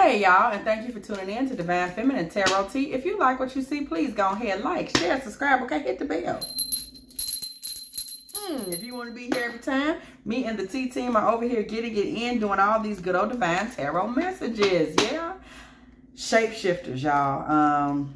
Hey y'all, and thank you for tuning in to Divine Feminine Tarot Tea. If you like what you see, please go ahead, like, share, subscribe, okay? Hit the bell. If you want to be here every time, me and the T team are over here getting it in, doing all these good old divine tarot messages. Yeah. Shapeshifters, y'all.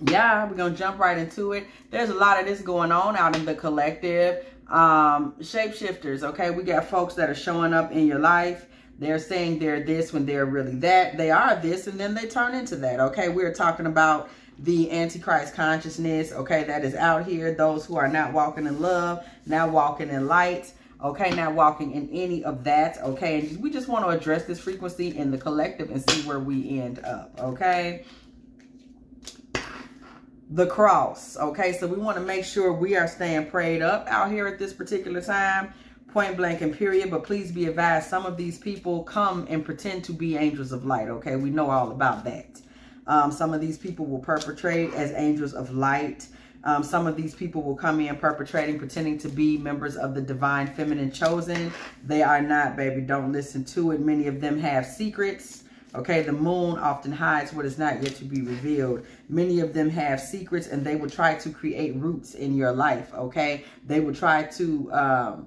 Yeah, we're gonna jump right into it. There's a lot of this going on out in the collective. Shapeshifters, okay? We got folks that are showing up in your life. They're saying they're this when they're really that. They are this and then they turn into that, okay? We're talking about the Antichrist consciousness, okay, that is out here. Those who are not walking in love, not walking in light, okay, not walking in any of that, okay? And we just want to address this frequency in the collective and see where we end up, okay? The cross, okay? So we want to make sure we are staying prayed up out here at this particular time. Point blank and period, but please be advised, some of these people come and pretend to be angels of light, okay? We know all about that. Some of these people will perpetrate as angels of light. Some of these people will come in perpetrating, pretending to be members of the divine feminine chosen. They are not, baby. Don't listen to it. Many of them have secrets. Okay, the moon often hides what is not yet to be revealed. Many of them have secrets and they will try to create roots in your life, okay? They will try to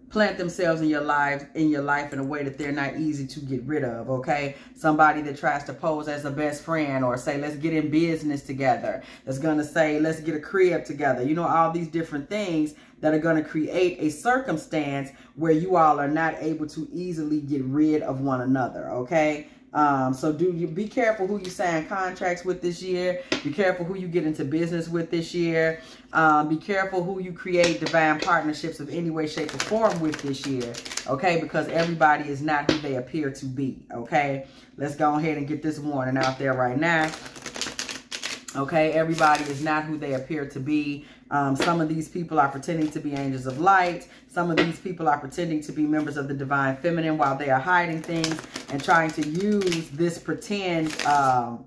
plant themselves in your life in a way that they're not easy to get rid of, okay? Somebody that tries to pose as a best friend or say, let's get in business together. That's going to say, let's get a crib together. You know, all these different things that are going to create a circumstance where you all are not able to easily get rid of one another, okay? So be careful who you sign contracts with this year. Be careful who you get into business with this year. Be careful who you create divine partnerships of any way, shape, or form with this year. Okay, because everybody is not who they appear to be. Okay, let's go ahead and get this warning out there right now. Okay, everybody is not who they appear to be. Some of these people are pretending to be angels of light. Some of these people are pretending to be members of the divine feminine while they are hiding things and trying to use this persona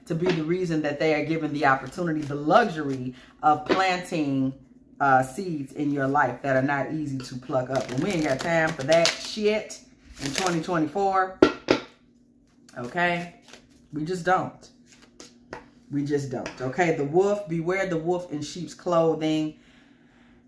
to be the reason that they are given the opportunity, the luxury of planting seeds in your life that are not easy to pluck up. And we ain't got time for that shit in 2024. Okay? We just don't. We just don't. Okay, the wolf, beware the wolf in sheep's clothing.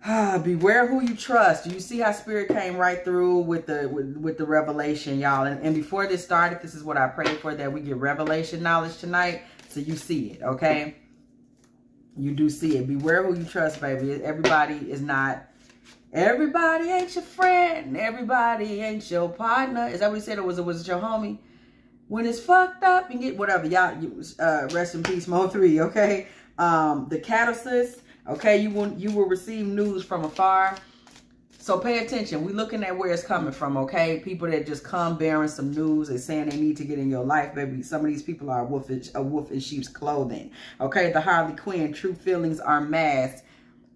Beware who you trust. You see how spirit came right through with the revelation, y'all. And before this started, this is what I prayed for, that we get revelation knowledge tonight. So you see it, okay? You do see it. Beware who you trust, baby. Everybody is not. Everybody ain't your friend. Everybody ain't your partner. Is that what he said? Or was it your homie? When it's fucked up and get whatever, y'all, rest in peace, Mo 3, okay? The catalyst, okay, you will receive news from afar. So pay attention. We're looking at where it's coming from, okay? People that just come bearing some news and saying they need to get in your life, baby. Some of these people are a wolf in sheep's clothing, okay? The Harley Quinn, true feelings are masked.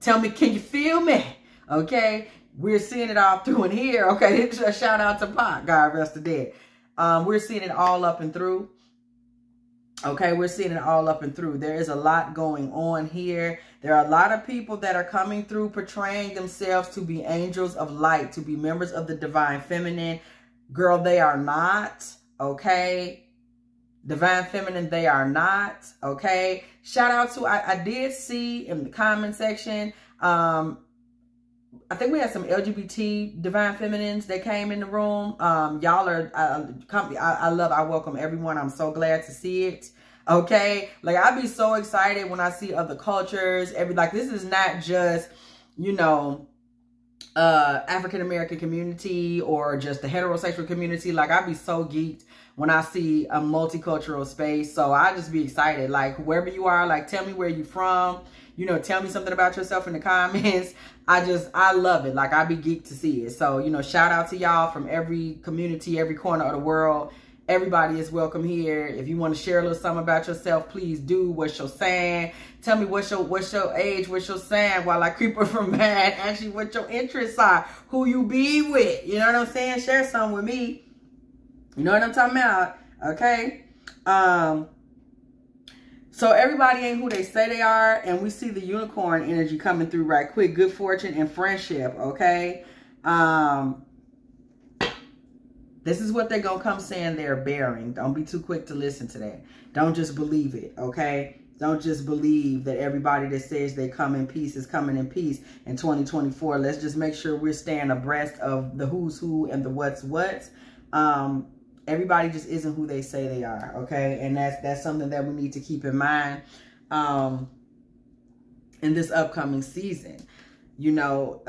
Tell me, can you feel me? Okay? We're seeing it all through in here, okay? A shout out to Pac, God rest the dead. We're seeing it all up and through. Okay, we're seeing it all up and through. There is a lot going on here. There are a lot of people that are coming through portraying themselves to be angels of light, to be members of the divine feminine. Girl, they are not. Okay. Divine feminine, they are not. Okay. Shout out to, I did see in the comment section, I think we had some LGBT divine feminines that came in the room. Y'all are I welcome everyone. I'm so glad to see it. Okay, like I'd be so excited when I see other cultures. Like this is not just, you know, African American community or just the heterosexual community. Like I'd be so geeked when I see a multicultural space. So I just be excited. Like whoever you are, like tell me where you from. You know, tell me something about yourself in the comments. I love it. Like, I'd be geeked to see it. So, you know, shout out to y'all from every community, every corner of the world. Everybody is welcome here. If you want to share a little something about yourself, please do. What's your sign? Tell me what's your age, what's your sign while I creep her from mad. Actually, what your interests are. Who you be with. You know what I'm saying? Share some with me. You know what I'm talking about? Okay? So everybody ain't who they say they are, and we see the unicorn energy coming through right quick. Good fortune and friendship, okay? This is what they're going to come saying they're bearing. Don't be too quick to listen to that. Don't just believe it, okay? Don't just believe that everybody that says they come in peace is coming in peace in 2024. Let's just make sure we're staying abreast of the who's who and the what's what. Everybody just isn't who they say they are, okay? And that's something that we need to keep in mind in this upcoming season. You know,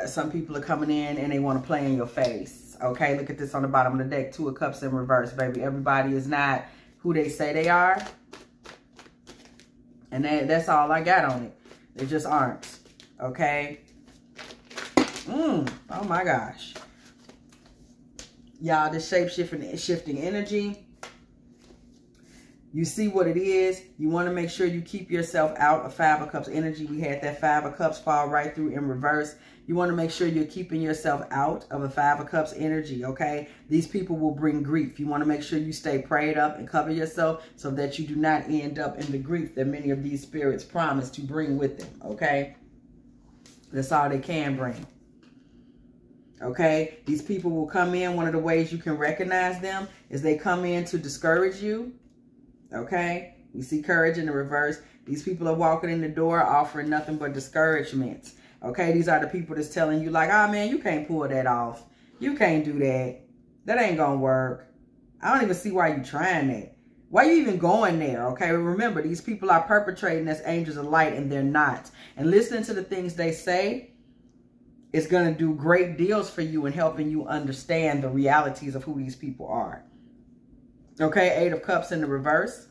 some people are coming in and they want to play in your face. Okay, look at this on the bottom of the deck. 2 of Cups in reverse, baby. Everybody is not who they say they are. And that's all I got on it. They just aren't. Okay? Oh my gosh. Y'all, this shape-shifting energy. You see what it is. You want to make sure you keep yourself out of 5 of Cups energy. We had that 5 of Cups fall right through in reverse. You want to make sure you're keeping yourself out of a 5 of Cups energy, okay? These people will bring grief. You want to make sure you stay prayed up and cover yourself so that you do not end up in the grief that many of these spirits promise to bring with them, okay? That's all they can bring. Okay? These people will come in. One of the ways you can recognize them is they come in to discourage you. Okay? We see courage in the reverse. These people are walking in the door offering nothing but discouragement. Okay? These are the people that's telling you like, oh man, you can't pull that off. You can't do that. That ain't gonna work. I don't even see why you trying that. Why you even going there? Okay? Remember, these people are perpetrating as angels of light and they're not. And listening to the things they say is going to do great deals for you in helping you understand the realities of who these people are. Okay, 8 of Cups in the reverse.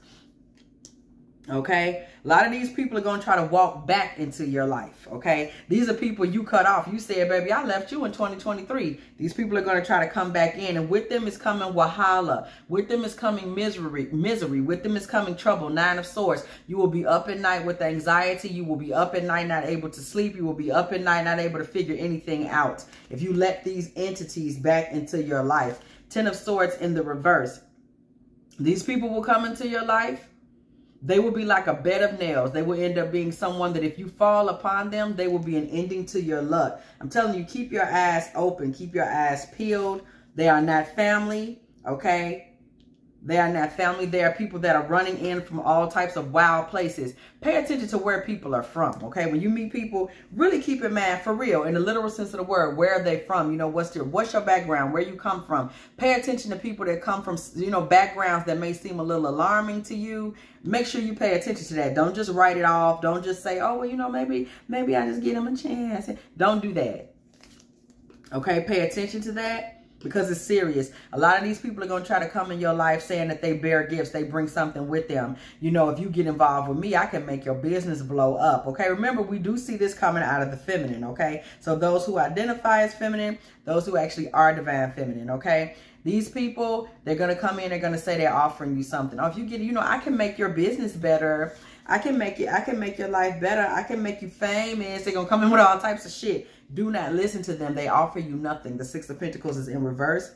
Okay, a lot of these people are going to try to walk back into your life. Okay, these are people you cut off. You said, baby, I left you in 2023. These people are going to try to come back in, and with them is coming wahala. With them is coming misery. With them is coming trouble. 9 of Swords. You will be up at night with anxiety. You will be up at night not able to sleep. You will be up at night not able to figure anything out if you let these entities back into your life. 10 of Swords in the reverse. These people will come into your life. They will be like a bed of nails. They will end up being someone that if you fall upon them, they will be an ending to your luck. I'm telling you, keep your eyes open. Keep your eyes peeled. They are not family, okay? They are not family. They are people that are running in from all types of wild places. Pay attention to where people are from, okay? When you meet people, really keep in mind, for real, in the literal sense of the word, where are they from? You know, what's your background? Where you come from? Pay attention to people that come from, you know, backgrounds that may seem a little alarming to you. Make sure you pay attention to that. Don't just write it off. Don't just say, oh, well, you know, maybe I just give them a chance. Don't do that. Okay, pay attention to that. Because it's serious. A lot of these people are going to try to come in your life saying that they bear gifts. They bring something with them. You know, if you get involved with me, I can make your business blow up. Okay, remember, we do see this coming out of the feminine. Okay, so those who identify as feminine, those who actually are divine feminine. Okay, these people, they're going to come in. They're going to say they're offering you something. Oh, if you get, you know, I can make your business better. I can make your life better. I can make you famous. They're going to come in with all types of shit. Do not listen to them. They offer you nothing. The 6 of Pentacles is in reverse.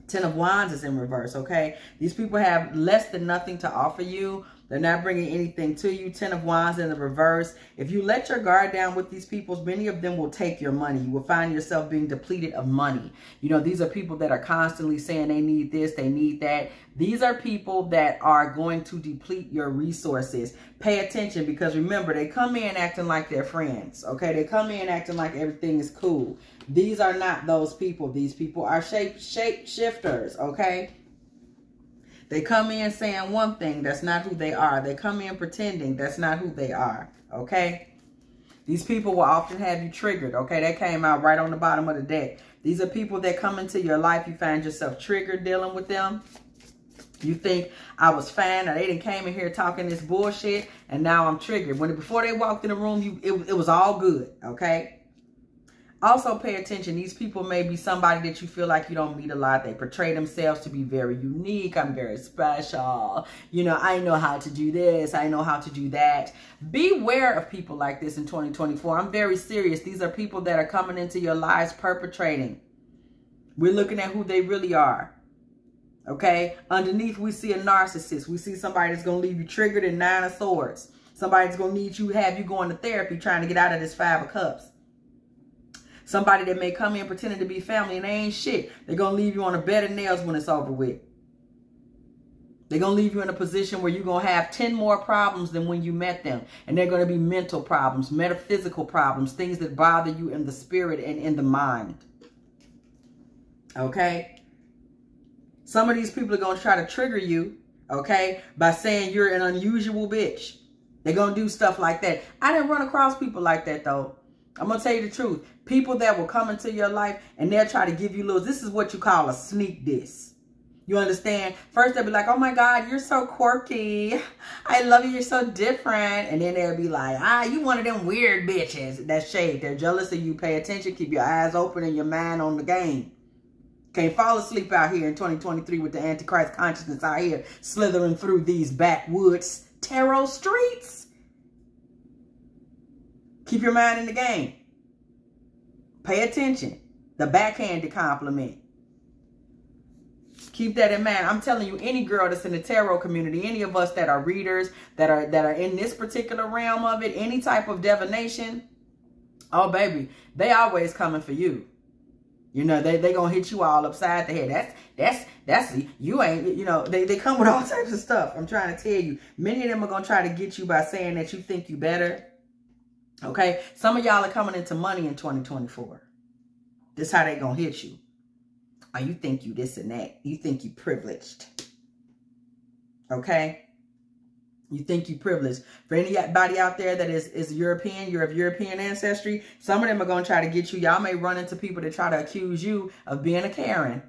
10 of Wands is in reverse, okay? These people have less than nothing to offer you. They're not bringing anything to you. 10 of Wands in the reverse. If you let your guard down with these people, many of them will take your money. You will find yourself being depleted of money. You know, these are people that are constantly saying they need this, they need that. These are people that are going to deplete your resources. Pay attention, because remember, they come in acting like they're friends, okay? They come in acting like everything is cool. These are not those people. These people are shape-shifters, okay? They come in saying one thing, that's not who they are. They come in pretending, that's not who they are, okay? These people will often have you triggered, okay? That came out right on the bottom of the deck. These are people that come into your life. You find yourself triggered dealing with them. You think, I was fine, or they didn't came in here talking this bullshit, and now I'm triggered. Before they walked in the room, it was all good, okay? Also, pay attention. These people may be somebody that you feel like you don't meet a lot. They portray themselves to be very unique. I'm very special. You know, I know how to do this. I know how to do that. Beware of people like this in 2024. I'm very serious. These are people that are coming into your lives perpetrating. We're looking at who they really are. Okay? Underneath, we see a narcissist. We see somebody that's going to leave you triggered in 9 of Swords. Somebody that's going to need you, have you going to therapy trying to get out of this 5 of Cups. Somebody that may come in pretending to be family and they ain't shit. They're going to leave you on a bed of nails when it's over with. They're going to leave you in a position where you're going to have 10 more problems than when you met them. And they're going to be mental problems, metaphysical problems, things that bother you in the spirit and in the mind. Okay? Some of these people are going to try to trigger you, okay, by saying you're an unusual bitch. They're going to do stuff like that. I didn't run across people like that, though. I'm going to tell you the truth. People that will come into your life and they'll try to give you little, this is what you call a sneak diss. You understand? First, they'll be like, oh my God, you're so quirky. I love you. You're so different. And then they'll be like, you one of them weird bitches. That's shade. They're jealous of you. Pay attention. Keep your eyes open and your mind on the game. Can't fall asleep out here in 2023 with the Antichrist consciousness out here slithering through these backwoods tarot streets. Keep your mind in the game. Pay attention. The backhanded compliment. Keep that in mind. I'm telling you, any girl that's in the tarot community, any of us that are readers, that are in this particular realm of it, any type of divination, oh baby, they always coming for you. You know, they gonna hit you all upside the head. That's you ain't, you know, they come with all types of stuff. I'm trying to tell you. Many of them are gonna try to get you by saying that you think you better. Okay? Some of y'all are coming into money in 2024. This how they gonna hit you. Oh, you think you this and that. You think you privileged. Okay? You think you privileged. For anybody out there that is European, you're of European ancestry, some of them are going to try to get you. Y'all may run into people that try to accuse you of being a Karen.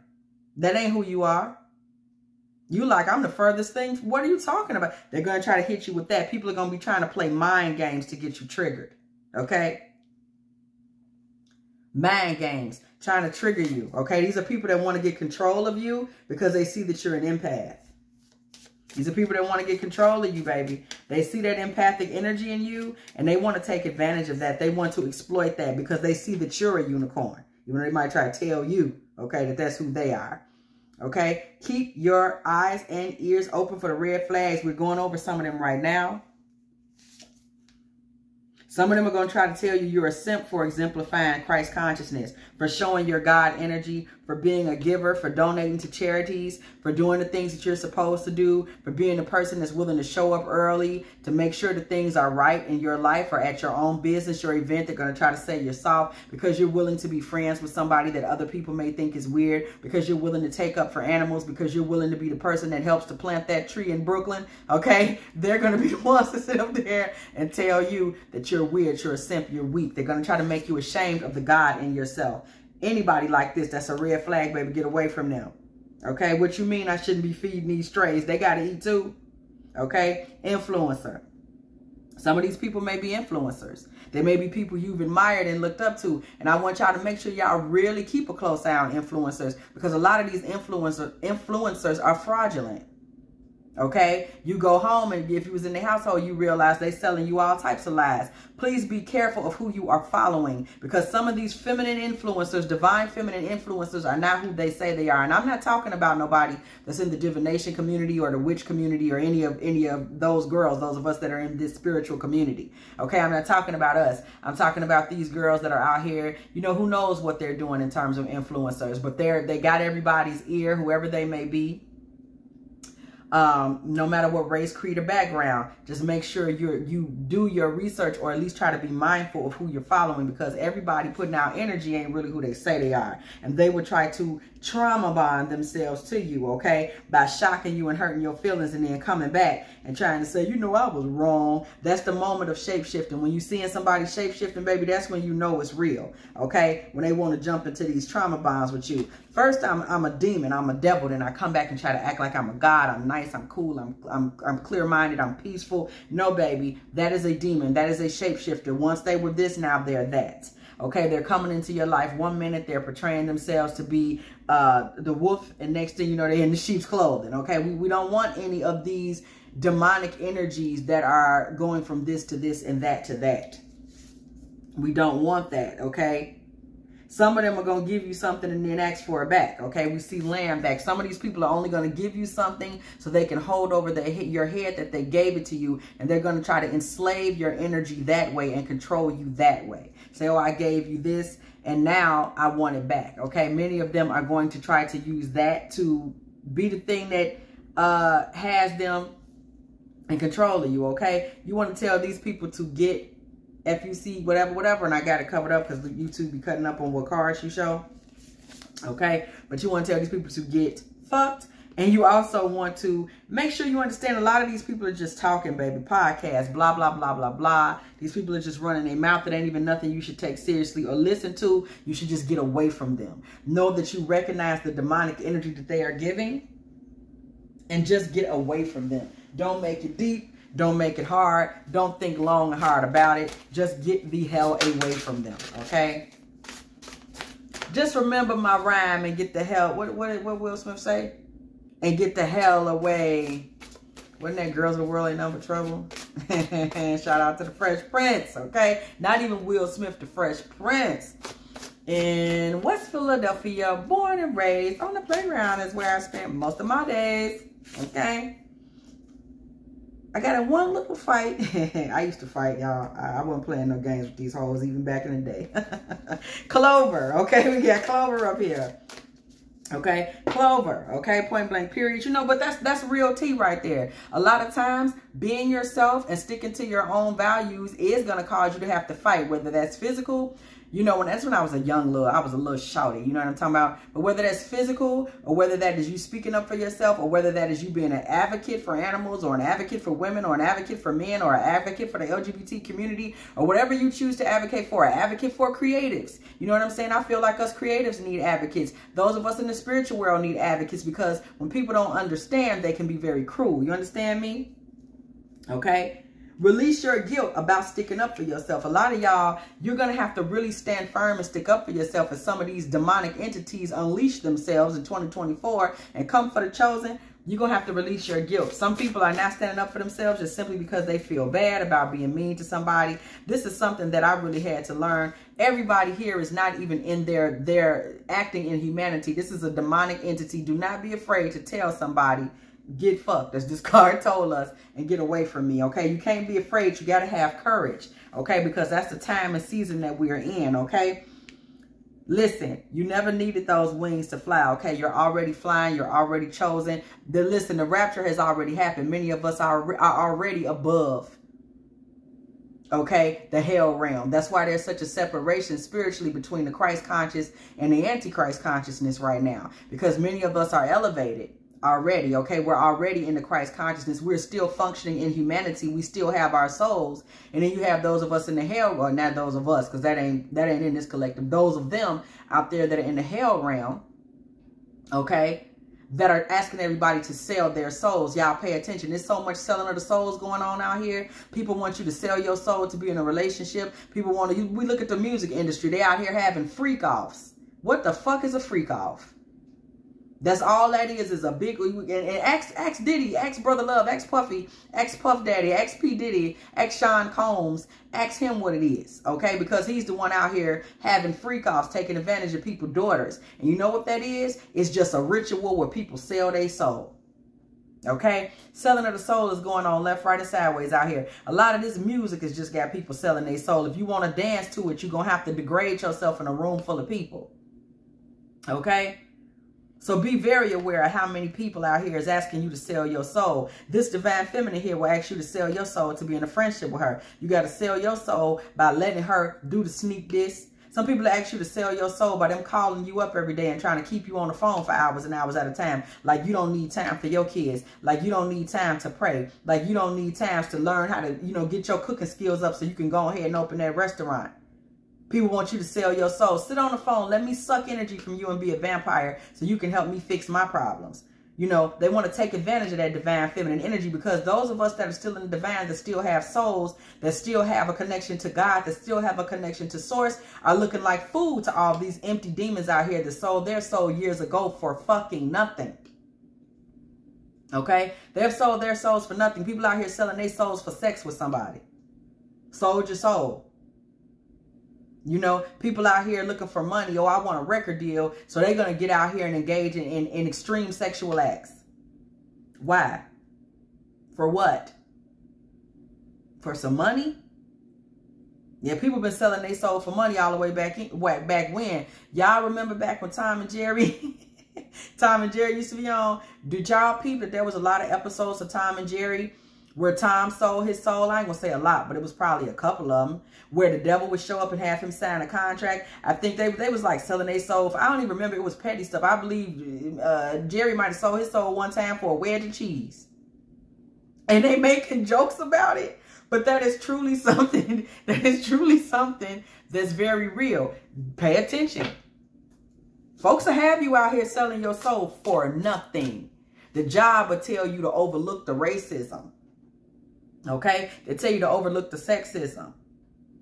That ain't who you are. You like, I'm the furthest thing. What are you talking about? They're going to try to hit you with that. People are going to be trying to play mind games to get you triggered. Okay? Mind games. Trying to trigger you. Okay? These are people that want to get control of you because they see that you're an empath. These are people that want to get control of you, baby. They see that empathic energy in you, and they want to take advantage of that. They want to exploit that because they see that you're a unicorn. Even though they might try to tell you, okay, that that's who they are. Okay? Keep your eyes and ears open for the red flags. We're going over some of them right now. Some of them are going to try to tell you you're a simp for exemplifying Christ consciousness, for showing your God energy, for being a giver, for donating to charities, for doing the things that you're supposed to do, for being the person that's willing to show up early, to make sure that things are right in your life or at your own business, your event. They're going to try to say you're soft because you're willing to be friends with somebody that other people may think is weird, because you're willing to take up for animals, because you're willing to be the person that helps to plant that tree in Brooklyn. Okay? They're going to be the ones to sit up there and tell you that you're weird, you're a simp, you're weak. They're going to try to make you ashamed of the God in yourself. Anybody like this, that's a red flag, baby. Get away from them. Okay? What you mean I shouldn't be feeding these strays? They got to eat too. Okay? Influencer. Some of these people may be influencers. They may be people you've admired and looked up to. And I want y'all to make sure y'all really keep a close eye on influencers, because a lot of these influencers are fraudulent. Okay? You go home and if you was in the household, you realize they selling you all types of lies. Please be careful of who you are following, because some of these feminine influencers, divine feminine influencers, are not who they say they are. And I'm not talking about nobody that's in the divination community or the witch community or any of those girls, those of us that are in this spiritual community. Okay? I'm not talking about us. I'm talking about these girls that are out here. You know, who knows what they're doing in terms of influencers, but they got everybody's ear, whoever they may be. No matter what race, creed, or background, just make sure you do your research, or at least try to be mindful of who you're following, because everybody putting out energy ain't really who they say they are. And they would try to trauma bond themselves to you, okay, by shocking you and hurting your feelings, and then coming back and trying to say, you know, I was wrong. That's the moment of shape-shifting. When you seeing somebody shape-shifting, baby, that's when you know it's real, okay, when they want to jump into these trauma bonds with you. First, I'm a demon, I'm a devil, then I come back and try to act like I'm a god, I'm nice, I'm cool, I'm clear-minded, I'm peaceful. No, baby, that is a demon, that is a shapeshifter. Once they were this, now they're that. Okay, they're coming into your life. One minute they're portraying themselves to be the wolf, and next thing you know, they're in the sheep's clothing. Okay, we don't want any of these demonic energies that are going from this to this and that to that. We don't want that, okay? Some of them are going to give you something and then ask for it back, okay? We see land back. Some of these people are only going to give you something so they can hold over your head that they gave it to you, and they're going to try to enslave your energy that way and control you that way. Say, oh, I gave you this, and now I want it back. Okay, many of them are going to try to use that to be the thing that has them in control of you. Okay, you want to tell these people to get FUC, whatever, and I got it covered up because YouTube be cutting up on what cards you show. Okay, but you want to tell these people to get fucked. And you also want to make sure you understand a lot of these people are just talking, baby. Podcasts, blah, blah, blah, blah, blah. These people are just running their mouth. That ain't even nothing you should take seriously or listen to. You should just get away from them. Know that you recognize the demonic energy that they are giving and just get away from them. Don't make it deep. Don't make it hard. Don't think long and hard about it. Just get the hell away from them, okay? Just remember my rhyme and get the hell. What Will Smith say? And get the hell away. Wasn't that Girls of the World Ain't Nothing But Trouble? Shout out to the Fresh Prince, okay? Not even Will Smith, the Fresh Prince. In West Philadelphia, born and raised on the playground is where I spent most of my days, okay? I got in one little fight. I used to fight, y'all. I wasn't playing no games with these hoes even back in the day. Clover, okay? We got Clover up here. Okay, Clover, okay, point blank period. You know, but that's real tea right there. A lot of times being yourself and sticking to your own values is going to cause you to have to fight, whether that's physical. You know, that's when I was a young little, I was a little shouty, you know what I'm talking about? But whether that's physical or whether that is you speaking up for yourself or whether that is you being an advocate for animals or an advocate for women or an advocate for men or an advocate for the LGBT community or whatever you choose to advocate for, an advocate for creatives. You know what I'm saying? I feel like us creatives need advocates. Those of us in the spiritual world need advocates because when people don't understand, they can be very cruel. You understand me? Okay? Release your guilt about sticking up for yourself. A lot of y'all, you're going to have to really stand firm and stick up for yourself as some of these demonic entities unleash themselves in 2024 and come for the chosen. You're going to have to release your guilt. Some people are not standing up for themselves just simply because they feel bad about being mean to somebody. This is something that I really had to learn. Everybody here is not even in their acting in humanity. This is a demonic entity. Do not be afraid to tell somebody, get fucked, as this card told us, and get away from me, okay? You can't be afraid. You got to have courage, okay? Because that's the time and season that we're in, okay? Listen, you never needed those wings to fly, okay? You're already flying. You're already chosen. Listen, the rapture has already happened. Many of us are already above, okay, the hell realm. That's why there's such a separation spiritually between the Christ conscious and the Antichrist consciousness right now. Because many of us are elevated already, okay? We're already in the Christ consciousness. We're still functioning in humanity. We still have our souls. And then you have those of us in the hell, or not those of us, because that ain't in this collective. Those of them out there that are in the hell realm, okay, that are asking everybody to sell their souls. Y'all pay attention. There's so much selling of the souls going on out here. People want you to sell your soul to be in a relationship. People want to, we look at the music industry. They out here having freak offs. What the fuck is a freak off? That's all that is a big, and ask Diddy, ask Brother Love, ask Puffy, ask Puff Daddy, ask P. Diddy, ask Sean Combs, ask him what it is, okay? Because he's the one out here having freak-offs, taking advantage of people's daughters. And you know what that is? It's just a ritual where people sell their soul, okay? Selling of the soul is going on left, right, and sideways out here. A lot of this music has just got people selling their soul. If you want to dance to it, you're going to have to degrade yourself in a room full of people, okay? So be very aware of how many people out here is asking you to sell your soul. This divine feminine here will ask you to sell your soul to be in a friendship with her. You got to sell your soul by letting her do the sneak this. Some people ask you to sell your soul by them calling you up every day and trying to keep you on the phone for hours and hours at a time. Like you don't need time for your kids. Like you don't need time to pray. Like you don't need time to learn how to, you know, get your cooking skills up so you can go ahead and open that restaurant. People want you to sell your soul. Sit on the phone. Let me suck energy from you and be a vampire so you can help me fix my problems. You know, they want to take advantage of that divine feminine energy because those of us that are still in the divine, that still have souls, that still have a connection to God, that still have a connection to source, are looking like food to all these empty demons out here that sold their soul years ago for fucking nothing. Okay? They've sold their souls for nothing. People out here selling their souls for sex with somebody. Sold your soul. You know, people out here looking for money. Oh, I want a record deal. So they're going to get out here and engage in extreme sexual acts. Why? For what? For some money? Yeah, people been selling their soul for money all the way back when. Y'all remember back when Tom and Jerry, Tom and Jerry used to be on? Did y'all peep that there was a lot of episodes of Tom and Jerry where Tom sold his soul? I ain't gonna say a lot, but it was probably a couple of them where the devil would show up and have him sign a contract. I think they was like selling their soul for, I don't even remember, it was petty stuff. I believe Jerry might have sold his soul one time for a wedge of cheese. And they making jokes about it. But that is truly something, that's very real. Pay attention. Folks will have you out here selling your soul for nothing. The job will tell you to overlook the racism. Okay? They tell you to overlook the sexism.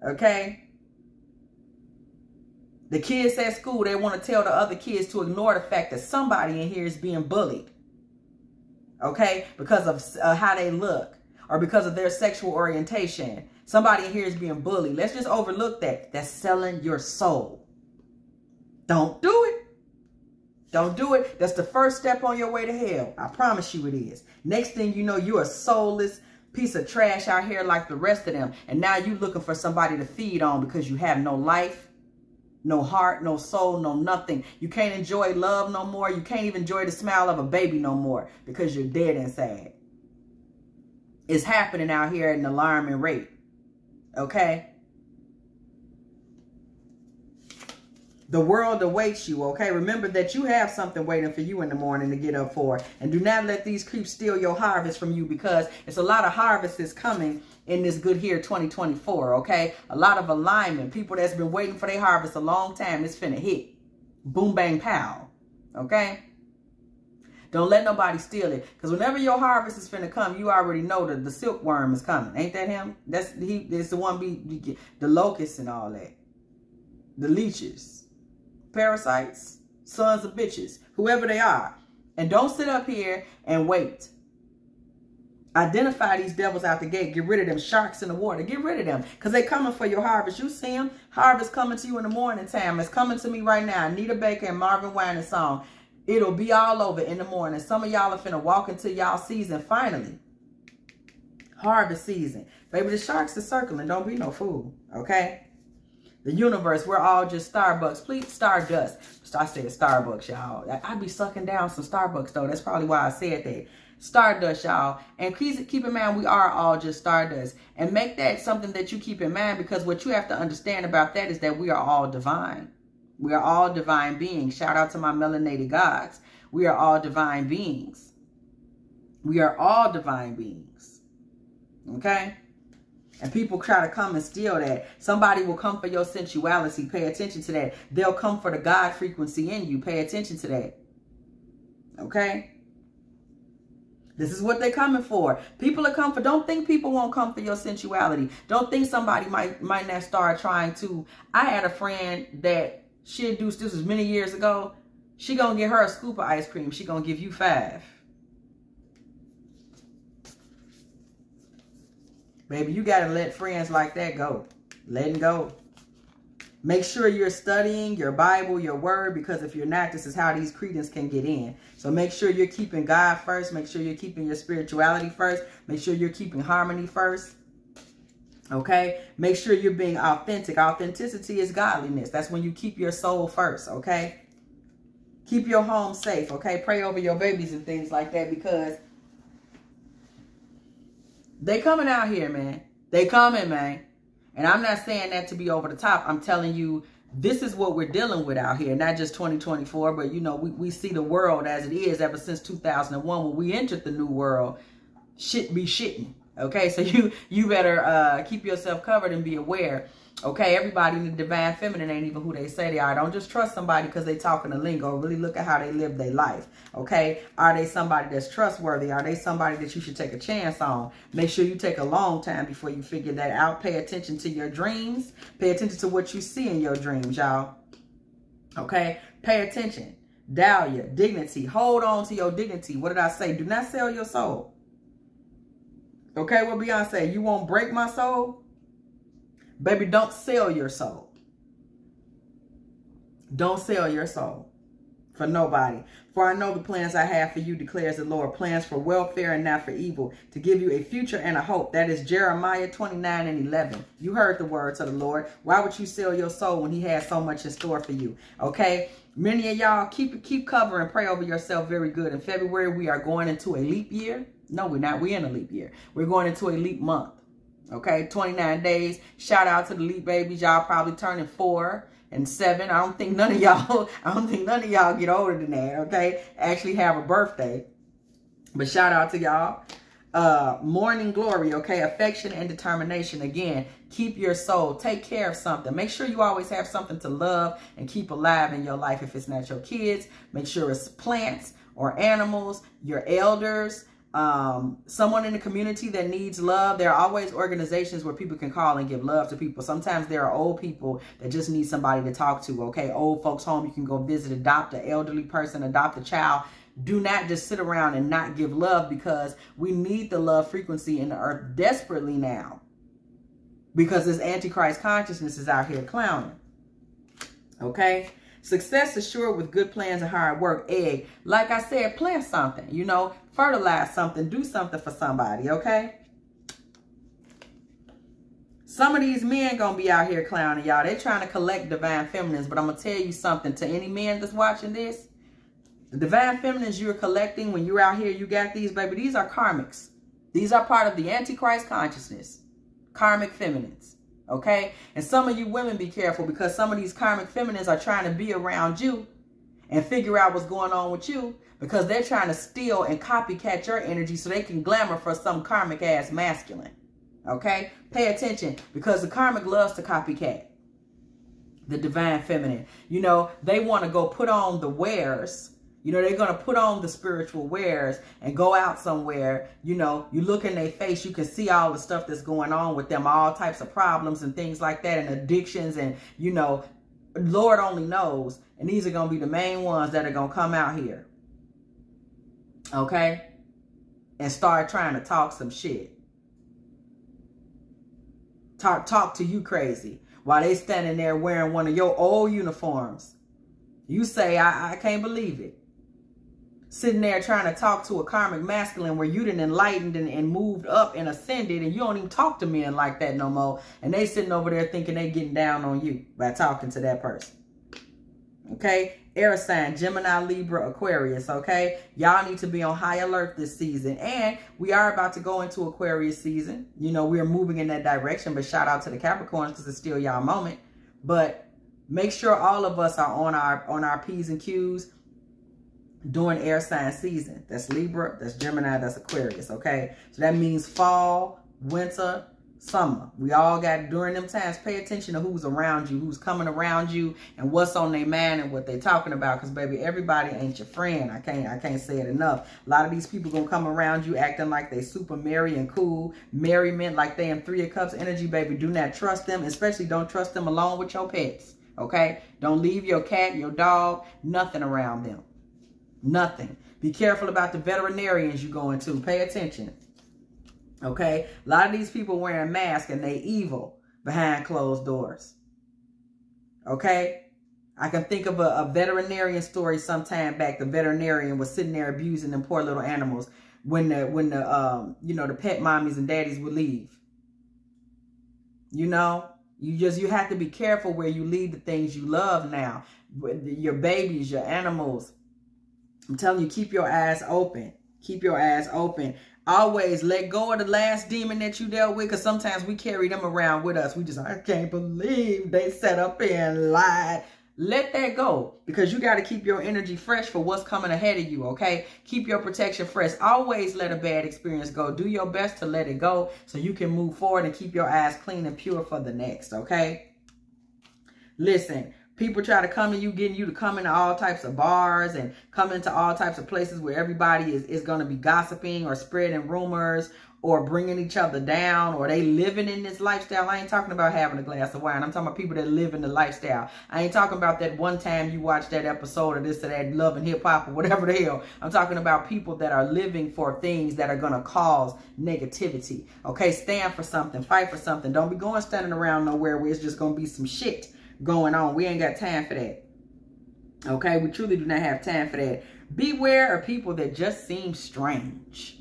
Okay? The kids at school, they want to tell the other kids to ignore the fact that somebody in here is being bullied. Okay? Because of how they look. Or because of their sexual orientation. Somebody in here is being bullied. Let's just overlook that. That's selling your soul. Don't do it. Don't do it. That's the first step on your way to hell. I promise you it is. Next thing you know, you're a soulless piece of trash out here like the rest of them. And now you're looking for somebody to feed on because you have no life, no heart, no soul, no nothing. You can't enjoy love no more. You can't even enjoy the smile of a baby no more because you're dead inside. It's happening out here at an alarming rate. Okay? The world awaits you, okay? Remember that you have something waiting for you in the morning to get up for. And do not let these creeps steal your harvest from you because it's a lot of harvests coming in this good year 2024, okay? A lot of alignment. People that's been waiting for their harvest a long time. It's finna hit. Boom, bang, pow. Okay? Don't let nobody steal it. Because whenever your harvest is finna come, you already know that the silkworm is coming. Ain't that him? That's the one, the locusts and all that. The leeches. Parasites. Sons of bitches. Whoever they are. And don't sit up here and wait. Identify these devils out the gate. Get rid of them sharks in the water. Get rid of them. Because they coming for your harvest. You see them? Harvest coming to you in the morning time. It's coming to me right now. Anita Baker and Marvin Winans song. It'll be all over in the morning. Some of y'all are finna walk into y'all season finally. Harvest season. Baby, the sharks are circling. Don't be no fool. Okay? The universe, we're all just Starbucks. Please, Stardust. I said Starbucks, y'all. I be sucking down some Starbucks, though. That's probably why I said that. Stardust, y'all. And keep in mind, we are all just Stardust. And make that something that you keep in mind because what you have to understand about that is that we are all divine. We are all divine beings. Shout out to my melanated gods. We are all divine beings. We are all divine beings. Okay? And people try to come and steal that. Somebody will come for your sensuality. Pay attention to that. They'll come for the God frequency in you. Pay attention to that. Okay? This is what they're coming for. People are coming for. Don't think people won't come for your sensuality. Don't think somebody might not start trying to. I had a friend that she'd do, this was many years ago. She gonna get her a scoop of ice cream. She gonna give you 5. Baby, you gotta let friends like that go. Let them go. Make sure you're studying your Bible, your word, because if you're not, this is how these cretins can get in. So make sure you're keeping God first. Make sure you're keeping your spirituality first. Make sure you're keeping harmony first. Okay? Make sure you're being authentic. Authenticity is godliness. That's when you keep your soul first, okay? Keep your home safe, okay? Pray over your babies and things like that because they coming out here, man. They coming, man. And I'm not saying that to be over the top. I'm telling you, this is what we're dealing with out here. Not just 2024, but, you know, we see the world as it is ever since 2001 when we entered the new world. Shit be shitting. Okay, so you better keep yourself covered and be aware. Okay, everybody in the divine feminine ain't even who they say they are. Don't just trust somebody because they talking a lingo. Really look at how they live their life. Okay, are they somebody that's trustworthy? Are they somebody that you should take a chance on? Make sure you take a long time before you figure that out. Pay attention to your dreams. Pay attention to what you see in your dreams, y'all. Okay, pay attention. Dahlia, dignity. Hold on to your dignity. What did I say? Do not sell your soul. Okay, what Beyonce? You won't break my soul? Baby, don't sell your soul. Don't sell your soul. For nobody. For I know the plans I have for you, declares the Lord. Plans for welfare and not for evil, to give you a future and a hope. That is Jeremiah 29:11. You heard the words of the Lord. Why would you sell your soul when he has so much in store for you? Okay? Many of y'all keep cover and pray over yourself very good. In February, we are going into a leap year. No, we're not. We're in a leap year. We're going into a leap month. Okay? 29 days. Shout out to the leap babies. Y'all probably turning 4 and 7. I don't think none of y'all get older than that, okay? Actually have a birthday. But shout out to y'all. Morning glory, okay? Affection and determination. Again, keep your soul. Take care of something. Make sure you always have something to love and keep alive in your life. If it's not your kids, make sure it's plants or animals, your elders, someone in the community that needs love. There are always organizations where people can call and give love to people. Sometimes there are old people that just need somebody to talk to, okay? Old folks home, you can go visit, adopt an elderly person, adopt a child. Do not just sit around and not give love, because we need the love frequency in the earth desperately now, because this Antichrist consciousness is out here clowning, okay? Success assured with good plans and hard work. Egg. Like I said, plant something, you know, fertilize something, do something for somebody, okay? Some of these men gonna be out here clowning, y'all. They trying to collect divine feminines, but I'm gonna tell you something to any men that's watching this. The divine feminines you're collecting when you're out here, you got these, baby. These are karmics. These are part of the Antichrist consciousness. Karmic feminines. Okay? And some of you women be careful, because some of these karmic feminines are trying to be around you and figure out what's going on with you, because they're trying to steal and copycat your energy so they can glamour for some karmic ass masculine. Okay? Pay attention, because the karmic loves to copycat the divine feminine. You know, they want to go put on the wares. You know, they're going to put on the spiritual wares and go out somewhere. You know, you look in their face, you can see all the stuff that's going on with them, all types of problems and things like that, and addictions, and, you know, Lord only knows. And these are going to be the main ones that are going to come out here. Okay? And start trying to talk some shit. Talk to you crazy while they standing there wearing one of your old uniforms. You say, I can't believe it. Sitting there trying to talk to a karmic masculine where you done enlightened and moved up and ascended, and you don't even talk to men like that no more. And they sitting over there thinking they getting down on you by talking to that person. Okay? Air sign, Gemini, Libra, Aquarius, okay? Y'all need to be on high alert this season. And we are about to go into Aquarius season. You know, we're moving in that direction, but shout out to the Capricorns, because it's still y'all moment. But make sure all of us are on our P's and Q's during air sign season. That's Libra, that's Gemini, that's Aquarius, okay? So that means fall, winter, summer. We all got, during them times, pay attention to who's around you, who's coming around you, and what's on their mind and what they talking about. Because, baby, everybody ain't your friend. I can't say it enough. A lot of these people gonna come around you acting like they super merry and cool. Merriment, like they in 3 of Cups energy, baby. Do not trust them. Especially don't trust them along with your pets. Okay? Don't leave your cat, your dog, nothing around them. Nothing. Be careful about the veterinarians you going to. Pay attention. Okay? A lot of these people wearing masks and they evil behind closed doors. Okay? I can think of a veterinarian story sometime back. The veterinarian was sitting there abusing them poor little animals when the you know, the pet mommies and daddies would leave. You know? You have to be careful where you leave the things you love now. Your babies, your animals. I'm telling you, keep your eyes open. Keep your eyes open. Always let go of the last demon that you dealt with, because sometimes we carry them around with us. We just, I can't believe they set up and lied. Let that go, because you got to keep your energy fresh for what's coming ahead of you, okay? Keep your protection fresh. Always let a bad experience go. Do your best to let it go so you can move forward and keep your eyes clean and pure for the next, okay? Listen, people try to come to you, getting you to come into all types of bars and come into all types of places where everybody is going to be gossiping or spreading rumors or bringing each other down, or they living in this lifestyle. I ain't talking about having a glass of wine. I'm talking about people that live in the lifestyle. I ain't talking about that one time you watched that episode of this or that Love and Hip Hop or whatever the hell. I'm talking about people that are living for things that are going to cause negativity. Okay, stand for something. Fight for something. Don't be going standing around nowhere where it's just going to be some shit going on. We ain't got time for that. Okay, we truly do not have time for that. Beware of people that just seem strange.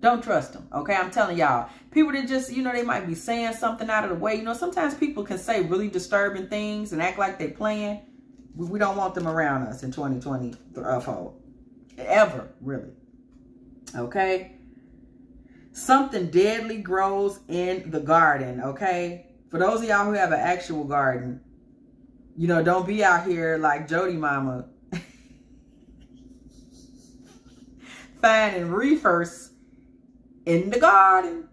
Don't trust them, okay? I'm telling y'all. People that just, you know, they might be saying something out of the way. You know, sometimes people can say really disturbing things and act like they're playing. We don't want them around us in 2024. Ever, really. Okay? Something deadly grows in the garden, okay? For those of y'all who have an actual garden, you know, don't be out here like Jody Mama finding reefers in the garden.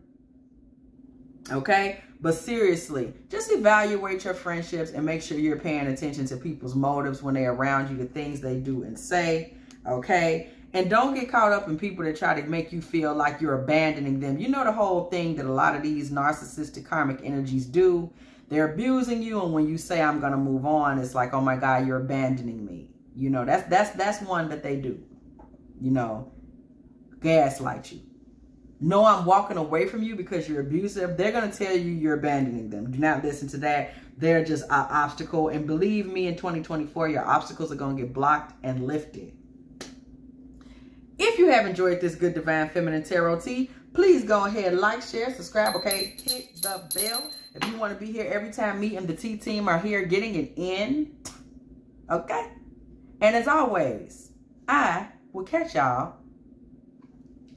Okay? But seriously, just evaluate your friendships and make sure you're paying attention to people's motives when they're around you, the things they do and say. Okay? And don't get caught up in people that try to make you feel like you're abandoning them. You know the whole thing that a lot of these narcissistic karmic energies do. They're abusing you, and when you say I'm gonna move on, it's like, oh my God, you're abandoning me. You know, that's one that they do. You know, gaslight you. No, I'm walking away from you because you're abusive. They're gonna tell you you're abandoning them. Do not listen to that. They're just an obstacle. And believe me, in 2024, your obstacles are gonna get blocked and lifted. If you have enjoyed this good divine feminine tarot tea, please go ahead, like, share, subscribe, okay? Hit the bell. If you want to be here every time me and the T team are here getting it in, okay? And as always, I will catch y'all.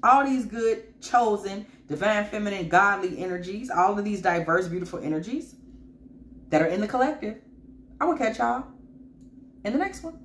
All these good, chosen, divine feminine, godly energies, all of these diverse, beautiful energies that are in the collective, I will catch y'all in the next one.